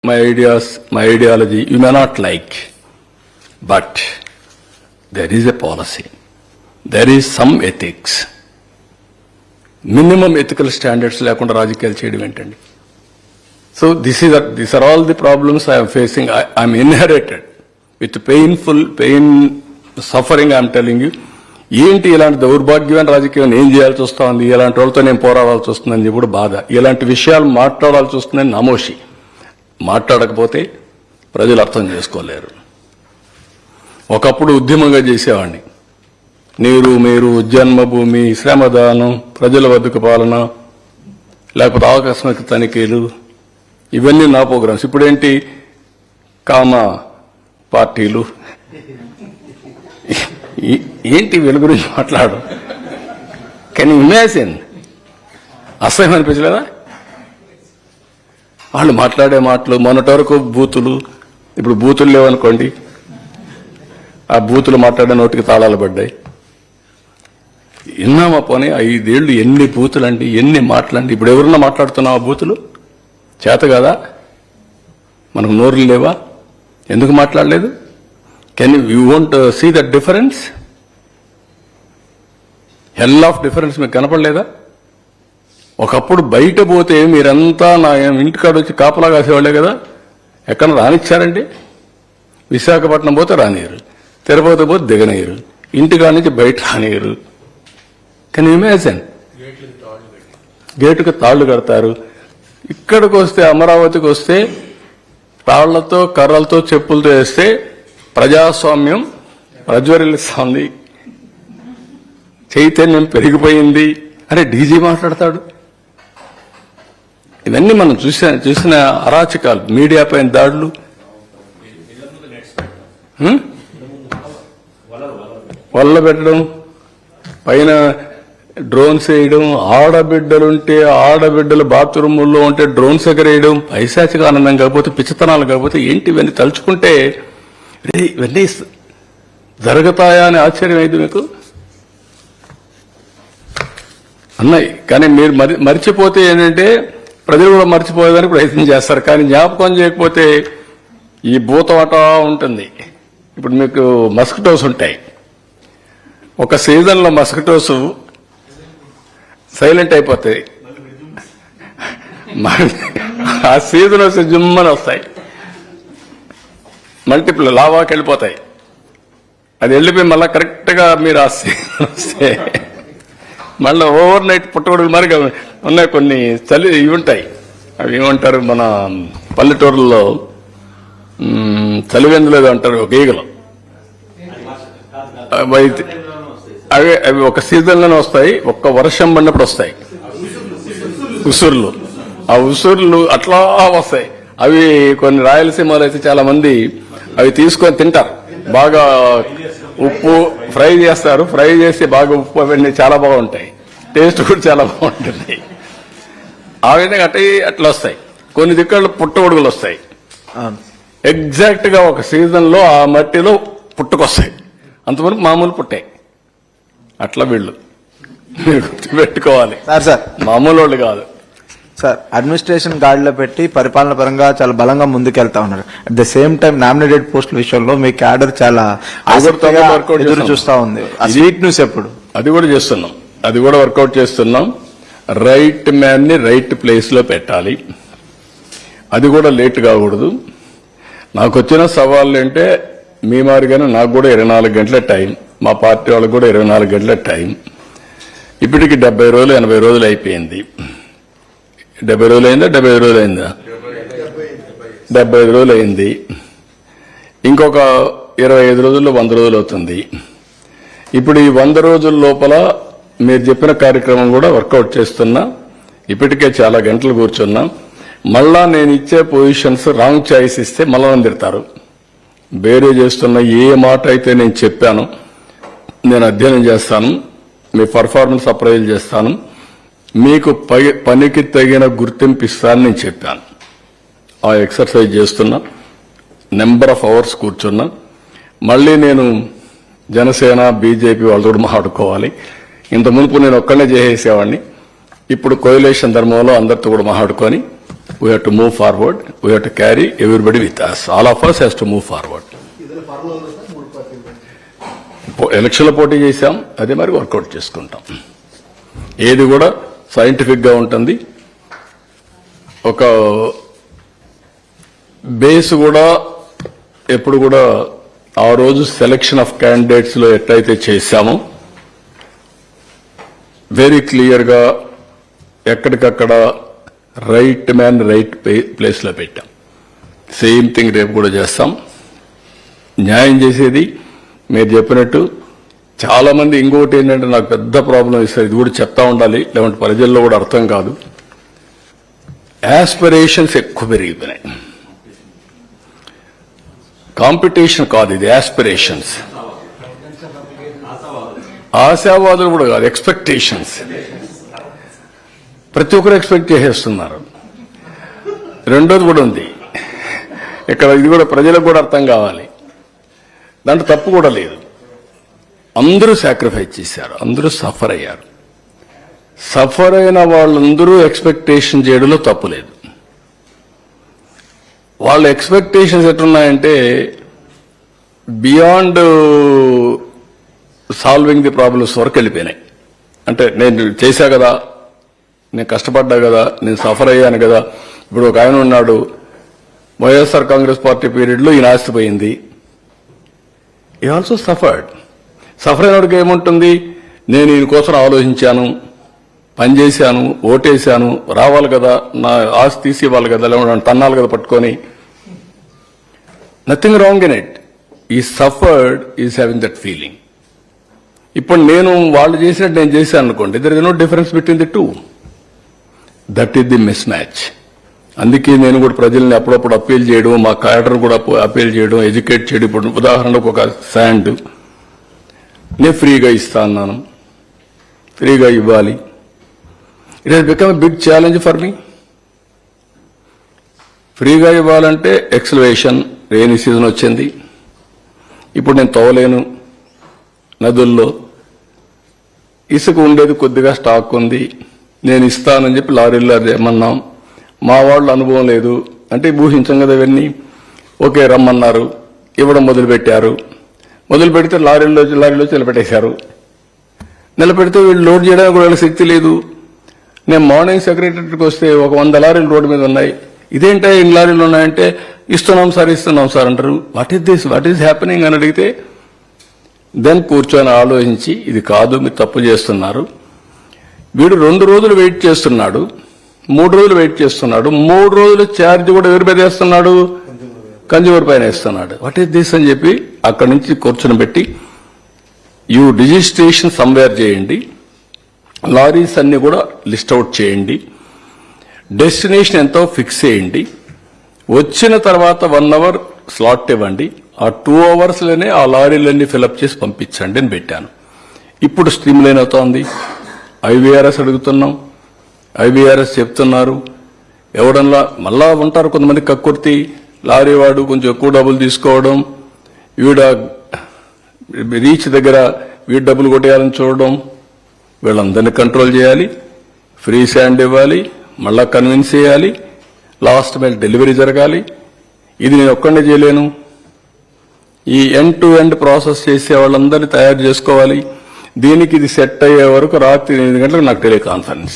my ideas, my ideology, you may not like, but there is a policy. There is some ethics. Minimum ethical standards లేకుండా రాజకీయాలు చేయడం ఏంటండి? So these are all the problems I am facing. I am inherited with pain, suffering. I am telling you. ఏంటి ఇలాంటి దౌర్భాగ్యమైన రాజకీయం ఏం చేయాల్సి వస్తుంది, ఇలాంటి వాళ్ళతో నేను పోరాడాల్సి వస్తుందని చెప్పి బాధ, ఇలాంటి విషయాలు మాట్లాడాల్సి వస్తుందని నామోషి. మాట్లాడకపోతే ప్రజలు అర్థం చేసుకోలేరు. ఒకప్పుడు ఉద్యమంగా చేసేవాడిని. నీరు మీరు, జన్మభూమి, శ్రమదానం, ప్రజల వద్దకు పాలన, లేకపోతే ఆకస్మిక తనిఖీలు, ఇవన్నీ నా ప్రోగ్రామ్స్. ఇప్పుడేంటి కామ పార్టీలు, ఏంటి వీళ్ళ గురించి మాట్లాడు. Can you imagine? అసహ్యం అనిపించలేదా? వాళ్ళు మాట్లాడే మాటలు, మొన్నటి వరకు బూతులు, ఇప్పుడు బూతులు లేవనుకోండి, ఆ బూతులు మాట్లాడే నోటికి తాళాలు పడ్డాయి. విన్నామా పోనీ 5 ఏళ్ళు ఎన్ని బూతులండి, ఎన్ని మాటలండి. ఇప్పుడు ఎవరన్నా మాట్లాడుతున్నావా బూతులు? చేత కదా? మనకు నోరులు లేవా? ఎందుకు మాట్లాడలేదు? Can you won't see that difference? Hell of difference మీకు కనపడలేదా? ఒకప్పుడు బయట పోతే మీరంతా నా ఇంటికాడ వచ్చి కాపలా కాసేవాళ్లే కదా. ఎక్కడ రానిచ్చారండి? విశాఖపట్నం పోతే రానియరు, తిరుపతి పోతే దిగనీయరు, ఇంటికాడ నుంచి బయట రానియరు. Can you imagine? గేటుకు తాళ్లు కడతారు. ఇక్కడికి వస్తే, అమరావతికి వస్తే తాళ్లతో, కర్రలతో, చెప్పులతో వేస్తే ప్రజాస్వామ్యం ప్రజ్వరిల్లుస్తోంది, చైతన్యం పెరిగిపోయింది అని డీజీ మాట్లాడతాడు. ఇవన్నీ మనం చూసిన అరాచకాలు, మీడియా పైన దాడులు, వల్ల పెట్టడం, పైన డ్రోన్స్ వేయడం, ఆడబిడ్డలుంటే ఆడబిడ్డలు బాత్రూముల్లో ఉంటే డ్రోన్స్ ఎగరేయడం, పైశాచిక ఆనందం కాకపోతే, పిచ్చితనాలు కాకపోతే ఏంటి ఇవన్నీ తలుచుకుంటే ఇవన్నీ జరుగుతాయా అని ఆశ్చర్యం అయింది మీకు అన్నాయి. కానీ మీరు మర్చిపోతే ఏంటంటే ప్రజలు కూడా మర్చిపోయేదానికి ప్రయత్నం చేస్తారు. కానీ జ్ఞాపకం చేయకపోతే ఈ భూతవాట ఉంటుంది. ఇప్పుడు మీకు మస్కిటోస్ ఉంటాయి. ఒక సీజన్లో మస్కిటోస్ సైలెంట్ అయిపోతాయి, ఆ సీజన్ వస్తే జుమ్మని వస్తాయి, మల్టిపుల్ లావాకి వెళ్ళిపోతాయి. అది వెళ్ళిపోయి మళ్ళీ కరెక్ట్గా మీరు ఆ సీజన్ వస్తే మళ్ళీ ఓవర్ నైట్ పుట్టగొడుగులు మరి ఉన్నాయి. కొన్ని చలి ఇవి ఉంటాయి, అవి ఏమంటారు మన పల్లెటూరులో చలివెందులేదు అంటారు, ఒక ఈగలు. అవి ఒక సీజన్లోనే వస్తాయి, ఒక్క వర్షం పడినప్పుడు వస్తాయి ఉసుర్లు. ఆ ఉసుర్లు అట్లా వస్తాయి. అవి కొన్ని రాయలసీమలో అయితే చాలా మంది అవి తీసుకొని తింటారు. బాగా ఉప్పు ఫ్రై చేస్తారు, ఫ్రై చేసి బాగా ఉప్పు అవన్నీ చాలా బాగుంటాయి, టేస్ట్ కూడా చాలా బాగుంటుంది. ఆ విధంగా అట్లా వస్తాయి. కొన్ని దిక్కలు పుట్టగొడుగులు వస్తాయి. ఎగ్జాక్ట్ గా ఒక సీజన్ లో ఆ మట్టిలో పుట్టుకొస్తాయి, అంతవరకు మామూలు పుట్టాయి. అట్లా వీళ్ళు మీరు గుర్తుపెట్టుకోవాలి, మామూలు వాళ్ళు కాదు సార్. అడ్మినిస్ట్రేషన్ గాడిలో పెట్టి పరిపాలన పరంగా చాలా బలంగా ముందుకెళ్తా ఉన్నారు. At the same time nominated పోస్టుల విషయంలో మీ క్యాడర్ చాలా ఎదురు చూస్తా ఉంది. స్వీట్ న్యూస్ ఎప్పుడు? అది కూడా చేస్తున్నాం, అది కూడా వర్కౌట్ చేస్తున్నాం. రైట్ మ్యాన్ ని రైట్ ప్లేస్ లో పెట్టాలి, అది కూడా లేట్ కాకూడదు. నాకు వచ్చిన సవాళ్ళు అంటే మీ మాదిరిగానే నాకు కూడా 24 గంటల టైం, మా పార్టీ వాళ్ళకి కూడా 24 గంటల టైం. ఇప్పటికి 70 రోజులు 80 రోజులు అయిపోయింది. 70 రోజులు అయిందా? 75 రోజులు అయిందా? 75 రోజులు అయింది. ఇంకొక 25 రోజుల్లో 100 రోజులు అవుతుంది. ఇప్పుడు ఈ 100 రోజుల లోపల మీరు చెప్పిన కార్యక్రమం కూడా వర్కౌట్ చేస్తున్నా. ఇప్పటికే చాలా గంటలు కూర్చున్నా. మళ్ళా నేను ఇచ్చే పొజిషన్స్ రాంగ్ చాయిస్ ఇస్తే మళ్ళా తిడతారు. వేరే చేస్తున్న ఏ మాట అయితే నేను చెప్పాను, నేను అధ్యయనం చేస్తాను, మీ పర్ఫార్మెన్స్ అప్రైజ్ చేస్తాను, మీకు పనికి తగిన గుర్తింపు ఇస్తానని నేను చెప్పాను. ఆ ఎక్సర్సైజ్ చేస్తున్నా, నెంబర్ ఆఫ్ అవర్స్ కూర్చున్నా. మళ్ళీ నేను జనసేన, బీజేపీ వాళ్ళతో కూడా మాట్లాడుకోవాలి. ఇంత మునుపు నేను ఒక్కనే చేసేసేవాడిని. ఇప్పుడు కోయిలేషన్ ధర్మంలో అందరితో కూడా మాట్లాడుకొని We have to move forward. We have to carry everybody with us. All of us has to move forward. ఎలక్షన్లో పోటీ చేశాం, అదే మరి వర్కౌట్ చేసుకుంటాం. ఏది కూడా సైంటిఫిక్ గా ఉంటుంది. ఒక బేస్ కూడా ఎప్పుడు కూడా ఆ రోజు సెలక్షన్ ఆఫ్ క్యాండిడేట్స్ లో ఎట్లయితే చేశామో వెరీ క్లియర్ గా ఎక్కడికక్కడ రైట్ మ్యాన్ రైట్ ప్లేస్ లో పెట్టాం. సేమ్ థింగ్ రేపు కూడా చేస్తాం. న్యాయం చేసేది మీరు చెప్పినట్టు చాలా మంది. ఇంకోటి ఏంటంటే నాకు పెద్ద ప్రాబ్లం ఇస్తారు, ఇది కూడా చెప్తా ఉండాలి, లేదంటే ప్రజల్లో కూడా అర్థం కాదు. యాస్పిరేషన్స్ ఎక్కువ పెరిగిపోయినాయి. కాంపిటీషన్ కాదు ఇది, యాస్పిరేషన్స్. ఆశావాదులు కూడా కాదు, ఎక్స్పెక్టేషన్స్. ప్రతి ఒక్కరు ఎక్స్పెక్ట్ చేసేస్తున్నారు. రెండోది కూడా ఉంది ఇక్కడ, ఇది కూడా ప్రజలకు కూడా అర్థం కావాలి. దాంట్లో తప్పు కూడా లేదు. అందరూ సాక్రిఫైస్ చేశారు, అందరూ సఫర్ అయ్యారు. సఫర్ అయిన వాళ్ళందరూ ఎక్స్పెక్టేషన్ చేయడంలో తప్పు లేదు. వాళ్ళ ఎక్స్పెక్టేషన్స్ ఎట్లున్నాయంటే బియాండ్ సాల్వింగ్ ది ప్రాబ్లమ్స్ వరకు వెళ్ళిపోయినాయి. అంటే నేను చేశా కదా, నేను కష్టపడ్డా కదా, నేను సఫర్ అయ్యాను కదా. ఇప్పుడు ఒక ఆయన ఉన్నాడు, వైఎస్ఆర్ కాంగ్రెస్ పార్టీ పీరియడ్ లో ఈయన ఆస్తిపోయింది. ఈ ఆల్సో సఫర్డ్. సఫర్ అయినడికి ఏముంటుంది, నేను ఈయన కోసం ఆలోచించాను, పనిచేశాను, ఓటేశాను, రావాలి కదా, నా ఆస్తి తీసి ఇవ్వాలి కదా, లేకుంటే తన్నాలి కదా పట్టుకొని. Nothing wrong in it. ఈ suffered is having that feeling. ఇప్పుడు నేను వాళ్ళు చేసినట్టు నేను చేశాను అనుకోండి, there is no difference between the two. That is the mismatch. అందుకే నేను కూడా ప్రజల్ని అప్పుడప్పుడు అప్పీల్ చేయడం, మా క్యాడర్ కూడా అప్పీల్ చేయడం, ఎడ్యుకేట్ చేయడం. ఇప్పుడు ఉదాహరణకు ఒక శాండ్ నేను ఫ్రీగా ఇస్తా అన్నాను, ఫ్రీగా ఇవ్వాలి. It has become a big challenge for me. ఫ్రీగా ఇవ్వాలంటే ఎక్స్లవేషన్, రెయినీ సీజన్ వచ్చింది, ఇప్పుడు నేను తవ్వలేను. నదుల్లో ఇసుక ఉండేది కొద్దిగా స్టాక్ ఉంది, నేను ఇస్తానని చెప్పి లారీల్లో ఏమన్నాం. మా వాళ్ళు అనుభవం లేదు అంటే ఊహించం కదా ఇవన్నీ. ఓకే రమ్మన్నారు, ఇవ్వడం మొదలుపెట్టారు. మొదలు పెడితే లారీలో నిలబెట్టేశారు. నిలబెడితే వీళ్ళు లోడ్ చేయడానికి కూడా శక్తి లేదు. నేను మార్నింగ్ సెక్రటరీకి వస్తే ఒక 100 లారీలు రోడ్డు మీద ఉన్నాయి. ఇదేంటో ఇన్ని లారీలు ఉన్నాయంటే ఇస్తున్నాం సార్ అంటారు. What is this, what is happening అని అడిగితే దెన్ కూర్చొని ఆలోచించి ఇది కాదు, మీరు తప్పు చేస్తున్నారు. వీడు 2 రోజులు వెయిట్ చేస్తున్నాడు, 3 రోజులు వెయిట్ చేస్తున్నాడు. 3 రోజులు ఛార్జ్ కూడా ఎవరి మీద వేస్తున్నాడు, కన్జ్యూమర్ పైన వేస్తున్నాడు. వాట్ ఈస్ దిస్ అని చెప్పి అక్కడి నుంచి కూర్చొని పెట్టి యూ రిజిస్ట్రేషన్ సమ్వేర్ చేయండి, లారీస్ అన్ని కూడా లిస్ట్ అవుట్ చేయండి, డెస్టినేషన్ ఎంతో ఫిక్స్ చేయండి, వచ్చిన తర్వాత 1 అవర్ స్లాట్ ఇవ్వండి, ఆ 2 అవర్స్లోనే ఆ లారీలన్నీ ఫిలప్ చేసి పంపించండి అని పెట్టాను. ఇప్పుడు స్ట్రీమ్ లైన్ అవుతోంది. ఐవీఆర్ఎస్ అడుగుతున్నాం, ఐవీఆర్ఎస్ చెప్తున్నారు. ఎవడన్నా మళ్ళా ఉంటారు కొంతమంది కక్కుర్తి, లారీ వాడు కొంచెం ఎక్కువ డబ్బులు తీసుకోవడం, వీడ రీచ్ దగ్గర వీడు డబ్బులు కొట్టేయాలని చూడడం. వీళ్ళందరినీ కంట్రోల్ చేయాలి, ఫ్రీ శాండ్ ఇవ్వాలి, మళ్ళా కన్విన్స్ చేయాలి, లాస్ట్ మైల్ డెలివరీ జరగాలి. ఇది నేను ఒక్కడే చేయలేను. ఈ ఎండ్ టు ఎండ్ ప్రాసెస్ చేసే వాళ్ళందరినీ తయారు చేసుకోవాలి. దీనికి ఇది సెట్ అయ్యే వరకు రాత్రి 8 గంటలకు నాకు టెలికాన్ఫరెన్స్.